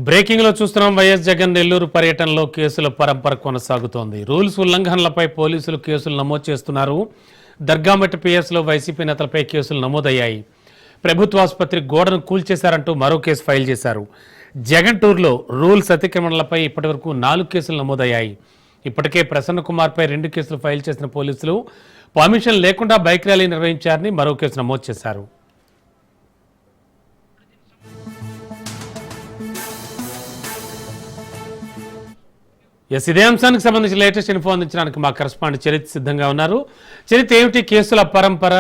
Breaking లో చూస్తున్నాం. YS Jagan Nellore పర్యటనలో కేసుల పరంపర కొనసాగుతోంది. రూల్స్ ఉల్లంఘనలపై పోలీసులు కేసులు నమోదు చేస్తున్నారు. దర్గామెట్ పిఎస్లో వైసీపీ నేతలపై కేసులు నమోదయ్యాయి. ప్రభుత్వ ఆసుపత్రి గోడను కూల్చేశారంటూ మరో కేసు ఫైల్ చేశారు. జగన్ టూర్లో రూల్స్ అతిక్రమణలపై ఇప్పటివరకు 4 కేసులు నమోదయ్యాయి. ఇప్పటికే ప్రసన్న కుమార్పై 2 కేసులు ఫైల్ చేసిన పోలీసులు పర్మిషన్ లేకుండా బైక్ ర్యాలీ నిర్వహించారని మరో కేసు నమోదు చేశారు. ఇదే అంశానికి సంబంధించి లేటెస్ట్ ఇన్ఫో అందించడానికి మా కరెస్పాండెంట్ చరిత్ సిద్ధంగా ఉన్నారు. చరిత్, ఏమిటి కేసుల పరంపర?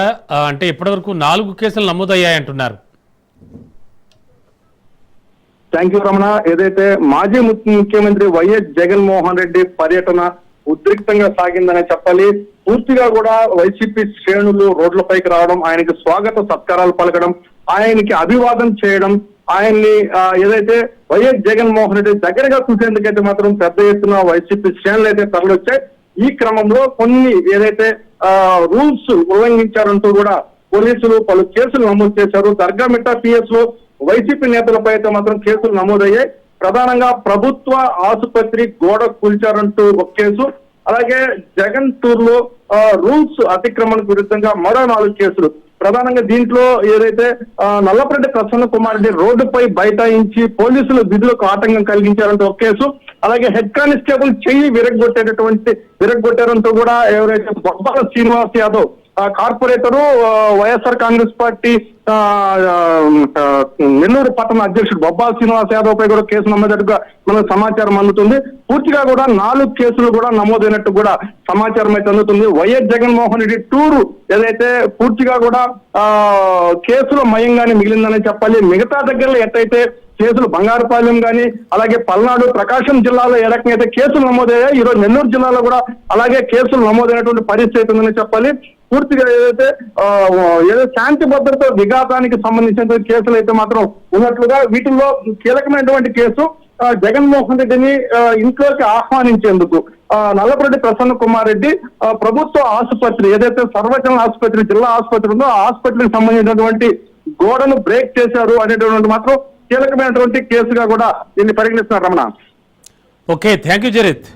అంటే ఇప్పటివరకు 4 కేసులు నమోదయ్యాయంటున్నారు. Thank you Ramana. ఏదైతే మాజీ ముఖ్యమంత్రి వైఎస్ జగన్మోహన్ రెడ్డి పర్యటన ఉద్రిక్తంగా సాగిందనే చెప్పాలి. పూర్తిగా కూడా వైసీపీ శ్రేణులు రోడ్లపైకి రావడం, ఆయనకి స్వాగత సత్కారాలు పలకడం, ఆయనకి అభివాదం చేయడం, ఆయన్ని ఏదైతే వైఎస్ జగన్మోహన్ రెడ్డి దగ్గరగా చూసేందుకైతే మాత్రం పెద్ద ఎత్తున వైసీపీ శ్రేణులు అయితే తరలివచ్చాయి. ఈ క్రమంలో కొన్ని ఏదైతే రూల్స్ ఉల్లంఘించారంటూ కూడా పోలీసులు పలు కేసులు నమోదు చేశారు. దర్గామిట్ట పిఎస్ లో వైసీపీ నేతలపై అయితే మాత్రం కేసులు నమోదయ్యాయి. ప్రధానంగా ప్రభుత్వ ఆసుపత్రి గోడ కూల్చారంటూ ఒక కేసు, అలాగే జగన్ టూర్ లో రూల్స్ అతిక్రమణకు విరుద్ధంగా మరో 4 కేసులు. ప్రధానంగా దీంట్లో ఏదైతే నల్లపరెడ్డి ప్రసన్న కుమార్ రెడ్డి రోడ్డుపై బైఠాయించి పోలీసులు విధులకు ఆటంకం కలిగించారంటూ ఒక కేసు, అలాగే హెడ్ కానిస్టేబుల్ చెయ్యి విరగొట్టారంటూ కూడా ఎవరైతే బొబ్బాల శ్రీనివాస్ యాదవ్ కార్పొరేటరు వైఎస్ఆర్ కాంగ్రెస్ పార్టీ నెల్లూరు పట్టణ అధ్యక్షుడు బొబ్బాల శ్రీనివాస్ యాదవ్ పై కూడా కేసు నమోదైనట్టుగా మనకు సమాచారం అందుతుంది. పూర్తిగా కూడా 4 కేసులు కూడా నమోదైనట్టు కూడా సమాచారం అయితే అందుతుంది. వైఎస్ జగన్మోహన్ రెడ్డి టూరు ఏదైతే పూర్తిగా కూడా కేసుల మయంగానే మిగిలిందని చెప్పాలి. మిగతా దగ్గరలో ఎట్టయితే కేసులు బంగారుపాలెం కానీ, అలాగే పల్నాడు, ప్రకాశం జిల్లాలో ఏ రకంగా అయితే కేసులు నమోదయ్యాయి, ఈరోజు నెల్లూరు జిల్లాలో కూడా అలాగే కేసులు నమోదైనటువంటి పరిస్థితి ఉందని చెప్పాలి. పూర్తిగా ఏదో శాంతి భద్రత విఘాతానికి సంబంధించిన కేసులు అయితే మాత్రం ఉన్నట్లుగా వీటిల్లో కీలకమైనటువంటి కేసు జగన్మోహన్ రెడ్డిని ఇంట్లోకి ఆహ్వానించేందుకు నల్లపరెడ్డి ప్రసన్న కుమార్ రెడ్డి ప్రభుత్వ ఆసుపత్రి ఏదైతే సర్వజన ఆసుపత్రి జిల్లా ఆసుపత్రి ఉందో ఆ ఆసుపత్రికి సంబంధించినటువంటి గోడను బ్రేక్ చేశారు అనేటువంటి మాత్రం కీలకమైనటువంటి కేసుగా కూడా దీన్ని పరిగణిస్తున్నారు రమణ. Okay, thank you జరిత్.